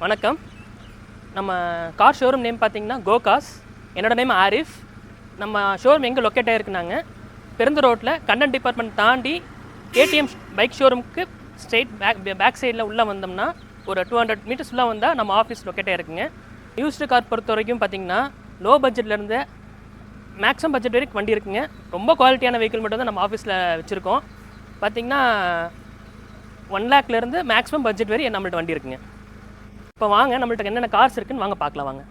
வணக்கம். நம்ம car showroom name பார்த்தீங்கன்னா கோகாஸ். என்னோட நேம் ஆரிஃப். நம்ம ஷோரூம் எங்கே லொக்கேட் ஆகிருக்குனாங்க, பெருந்த ரோட்டில் கண்டன் டிபார்ட்மெண்ட் தாண்டி கேடிஎம் பைக் ஷோரூமுக்கு ஸ்ட்ரெயிட் பேக் சைடில் உள்ளே வந்தோம்னா ஒரு 200 மீட்டர்ஸ் உள்ளே வந்தால் நம்ம ஆஃபீஸ் லொக்கேட் ஆகிருக்குங்க. யூஸ்டு கார் பொறுத்த வரைக்கும் பார்த்தீங்கன்னா லோ பட்ஜெட்லேருந்து மேக்ஸிமம் பட்ஜெட் வரைக்கும் வண்டி இருக்குங்க. ரொம்ப குவாலிட்டியான வெஹிக்கிள் மட்டும் தான் நம்ம ஆஃபீஸில் வச்சுருக்கோம். பார்த்திங்கன்னா 1 லேக்லேருந்து மேக்ஸிமம் பட்ஜெட் வரை நம்மள்ட்ட வண்டி இருக்குங்க. இப்போ வாங்க, நம்மள்ட்ட என்னென்ன கார்ஸ் இருக்குன்னு வாங்க பார்க்கலாம் வாங்க.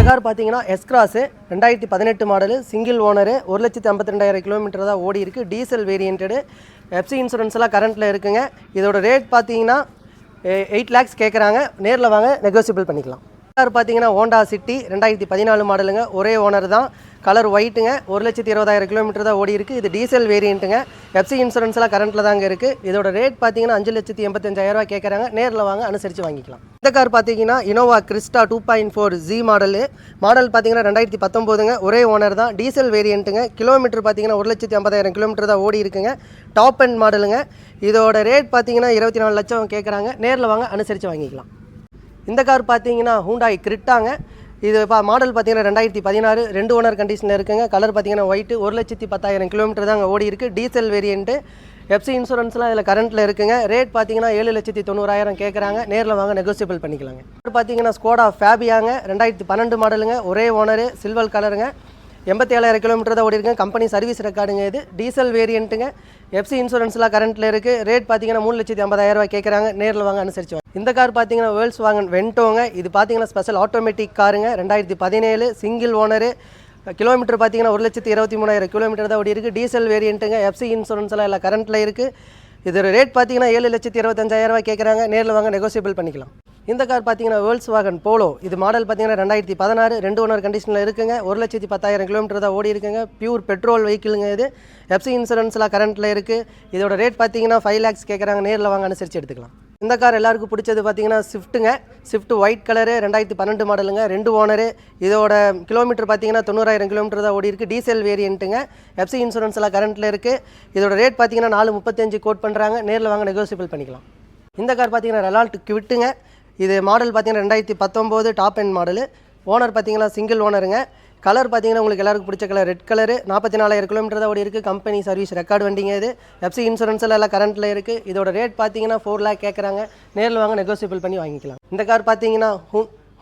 கார் பார்த்தீங்கன்னா S-cross 2018 model, single owner, 1,52,000 kilometre தான் ஓடி இருக்குது. டீசல் வேரியன்ட்டு, எஃப்சி இன்சூரன்ஸ் எல்லாம் கரண்ட்டில் இருக்குங்க. இதோட ரேட் பார்த்தீங்கன்னா 8 lakhs கேட்குறாங்க. நேரில் வாங்க, நெகோசியபிள் பண்ணிக்கலாம். கார் பார்த்தீங்கன்னா ஹோண்டா சிட்டி 2014 மாடலுங்க, ஒரே ஓனர் தான், கலர் ஒயிட்டுங்க, 1,20,000 கிலோமீட்டர் தான் ஓடி இருக்குது. இது டீசல் வேரியண்ட்டுங்க. எஃப்சி இன்சூரன்ஸ்லாம் கரண்ட்டில் தாங்க இருக்குது. இதோட ரேட் பார்த்தீங்கன்னா 5,85,000 கேட்குறாங்க. நேரில் வாங்க, அனுசரித்து வாங்கிக்கலாம். இந்த கார் பார்த்தீங்கன்னா இனோவா கிறிஸ்டா 2.4 ஜி மாடல் பார்த்தீங்கன்னா 2019ங்க, ஒரே ஓனர் தான், டீசல் வேரியண்ட்டுங்க. கிலோமீட்டர் பார்த்தீங்கன்னா 1,50,000 கிலோமீட்டர் தான் ஓடி இருக்குங்க. டாப் அண்ட் மாடலுங்க. இதோட ரேட் பார்த்தீங்கன்னா 24 லட்சம் கேட்குறாங்க. நேரில் வாங்க, அனுசரித்து வாங்கிக்கலாம். இந்த கார் பார்த்தீங்கன்னா ஹூண்டாய் கிரிட்டாங்க. இது மாடல் பார்த்தீங்கன்னா 2016, 2 ஓனர் கண்டிஷனில் இருக்குங்க. கலர் பார்த்தீங்கன்னா ஒயிட்டு, 1,10,000 கிலோமீட்டர் தாங்க ஓடி இருக்குது. டீசல் வேரியண்ட்டு, எஃப்சி இன்சூரன்ஸ்லாம் இதில் கரண்ட்டில் இருக்குங்க. ரேட் பார்த்தீங்கன்னா 7,90,000 கேட்குறாங்க. நேரில் வாங்க, நெகோசியபிள் பண்ணிக்கலாங்க. பார்த்தீங்கன்னா ஸ்கோடா ஃபேபியாங்க, 2012 மாடலுங்க, ஒரே ஓனரு, சில்வர் கலருங்க, 87,000 கிலோமீட்டர் தான் ஓடி இருக்குங்க. கம்பெனி சர்வீஸ் ரெக்கார்டுங்க. இது டீசல் வேரியண்ட்டுங்க. எஃப்சி இன்சூரன்ஸ்லாம் கரண்ட்டில் இருக்குது. ரேட் பார்த்தீங்கன்னா 3,50,000 கேட்குறாங்க. நேரில் வாங்க, அனுசரிச்சு வாங்க. இந்த கார் பார்த்தீங்கன்னா வேல்ஸ்வாகன் வென்டோங்க. இது பார்த்தீங்கன்னா ஸ்பெஷல் ஆட்டோமேட்டிக் காருங்க, 2017 சிங்கிள் ஓனரு, கிலோமீட்டர் பார்த்தீங்கன்னா 1,23,000 கிலோமீட்டர் தான் ஓடி இருக்குது. டீசல் வேரியண்ட்டுங்க. எஃப்சி இன்சூரன்ஸ்லாம் எல்லாம் கரண்ட்டில் இருக்குது. இதோட ரேட் பார்த்தீங்கன்னா 7,25,000 கேட்குறாங்க. நேரில் வாங்க, நெகோசியபிள் பண்ணிக்கலாம். இந்த கார் பார்த்தீங்கன்னா வேல்ஸ்வாகன் போலோ. இது மாடல் பார்த்தீங்கன்னா 2016, 2 ஓனர் கண்டிஷனில் இருக்குங்க. 1,10,000 கிலோமீட்டர் தான் ஓடி இருக்குங்க. பியூர் பெட்ரோல் வெஹிக்கிளுங்க. இது எஃப்சி இன்சூரன்ஸ்லாம் கரண்ட்டில் இருக்குது. இதோட ரேட் பார்த்தீங்கன்னா 5 lakhs கேட்குறாங்க. நேரில் வாங்க, அனுசரித்து எடுத்துக்கலாம். இந்த கார் எல்லாருக்கும் பிடிச்சது பார்த்தீங்கன்னா ஸ்விஃப்ட்டுங்க. ஸ்விஃப்ட் ஒயிட் கலரு, 2012 மாடலுங்க, 2 ஓனரு. இதோட கிலோமீட்டர் பார்த்தீங்கன்னா 90,000 கிலோமீட்டர் தான் ஓடி இருக்குது. டீசல் வேரியண்ட்டுங்க. எஃப்சி இன்சூரன்ஸ் எல்லாம் கரண்ட்டில் இருக்குது. இதோட ரேட் பார்த்தீங்கன்னா 4,35 கோட் பண்ணுறாங்க. நேரில் வாங்க, நெகோசியபிள் பண்ணிக்கலாம். இந்த கார் பார்த்தீங்கன்னா ரெனால்ட் குவிட்டுங்க. இது மாடல் பார்த்தீங்கன்னா 2019 டாப் அண்ட் மாடலு, ஓனர் பார்த்தீங்கன்னா சிங்கிள் ஓனருங்க. கலர் பார்த்தீங்கன்னா உங்களுக்கு எல்லாருக்கும் பிடிச்ச கலர் ரெட் கலரு, 44,000 கிலோமீட்டர் தான் ஓடி இருக்குது. கம்பெனி சர்வீஸ் ரெக்கார்டு வண்டிங்க. இது எஃப்சி இன்சூரன்ஸ் எல்லாம் கரண்ட்டில் இருக்குது. இதோட ரேட் பார்த்தீங்கன்னா 4 lakh கேட்குறாங்க. நேரில் வாங்க, நெகோசியபிள் பண்ணி வாங்கிக்கலாம். இந்த கார் பார்த்தீங்கன்னா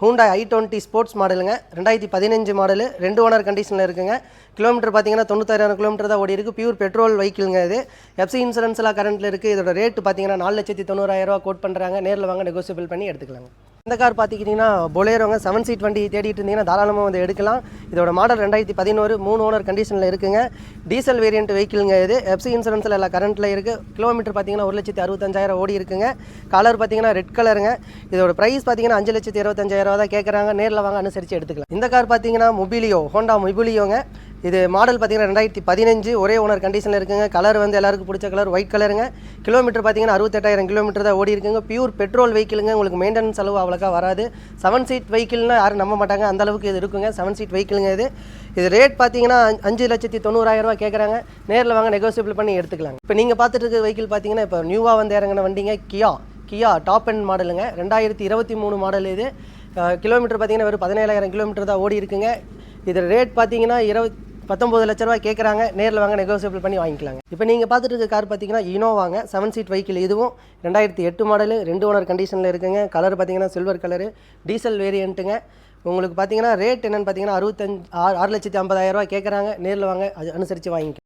ஹூண்டாய் i20 ஸ்போர்ட்ஸ் மாடலுங்க, 2015 மாடலு, 2 ஓனர் கண்டிஷனில் இருக்குங்க. கிலோமீட்டர் பார்த்தீங்கன்னா 96,000 கிலோமீட்டர் தான் ஓடி இருக்குது. பியூர் பெட்ரோல் வெஹிக்கிளுங்க. இது எஃப்சி இன்சூரன்ஸ் எல்லாம் கரண்ட்டில் இருக்குது. இதோட ரேட் பார்த்தீங்கன்னா 4,90,000 கோட் பண்ணுறாங்க. நேரில் வாங்க, நெகோசியபிள் பண்ணி எடுத்துக்கலாங்க. இந்த கார் பார்த்துக்கிட்டிங்கன்னா பொலேரோங்க, 7 சீட் வண்டி தேடிட்டு இருந்தீங்கன்னா தாராளமாக வந்து எடுக்கலாம். இதோட மாடல் 2011, 3 ஓனர் கண்டிஷனில் இருக்குங்க. டீசல் வேரியண்ட் வெஹிக்கிளுங்க. இது எஃப்சி இன்சூரன்ஸில் எல்லாம் கரண்ட்டில் இருக்குது. கிலோமீட்டர் பார்த்தீங்கன்னா 1,65,000 ஓடி இருக்குங்க. கலர் பார்த்தீங்கன்னா ரெட் கலருங்க. இதோட ப்ரைஸ் பார்த்தீங்கன்னா 5,25,000 தான் கேட்குறாங்க. நேரில் வாங்க, அனுசரித்து எடுத்துக்கலாம். இந்த கார் பார்த்தீங்கன்னா மொபிலியோ, ஹோண்டா மொபிலியோங்க. இது மாடல் பார்த்தீங்கன்னா 2015, ஒரே ஓனர் கண்டிஷனில் இருக்குங்க. கலர் வந்து எல்லாருக்கும் பிடிச்ச கலர் ஒயிட் கலருங்க. கிலோமீட்டர் பார்த்தீங்கன்னா 68,000 கிலோமீட்டர் தான் ஓடி இருக்குங்க. பியூர் பெட்ரோல் வெஹிக்கிளுங்க. உங்களுக்கு மெயின்டெனன்ஸ் செலவு அவ்வளோக்கா வராது. 7 சீட் வெஹிக்கிள்னா யாரும் நம்ப மாட்டாங்க, அந்த அளவுக்கு இது இருக்குங்க. 7 சீட் வெஹிக்கிளுங்க. இது ரேட் பார்த்தீங்கன்னா 5,90,000 கேட்குறாங்க. நேரில் வாங்க, நெகோசியபிள் பண்ணி எடுத்துக்கலாங்க. இப்போ நீங்கள் பார்த்துட்டு இருக்க வெஹிக்கிள் பார்த்தீங்கன்னா இப்போ நியூவாக வந்து இறங்கின வண்டிங்க, கியா டாப் அண்ட் மாடலுங்க, 2023 மாடல். இது கிலோமீட்டர் பார்த்தீங்கன்னா வெறும் 17,000 கிலோமீட்டர் தான் ஓடி இருக்குங்க. இது ரேட் பார்த்தீங்கன்னா 19 லட்ச ரூபா கேட்குறாங்க. நேரில் வாங்க, நெகோசியபிள் பண்ணி வாங்கிக்கலாங்க. இப்போ நீங்கள் பார்த்துட்டு இருக்க கார் பார்த்தீங்கன்னா இனோவாங்க, 7 சீட் வெஹிக்கிள். இதுவும் 2008 மாடலு, 2 ஓனர் கண்டிஷனில் இருக்குங்க. கலர் பார்த்தீங்கன்னா சில்வர் கலரு, டீசல் வேரியண்ட்டுங்க. உங்களுக்கு பார்த்தீங்கன்னா ரேட் என்னென்னு பார்த்தீங்கன்னா 6,50,000 கேட்குறாங்க. நேரில் வாங்க, அது அனுசரித்து வாங்கிக்கலாம்.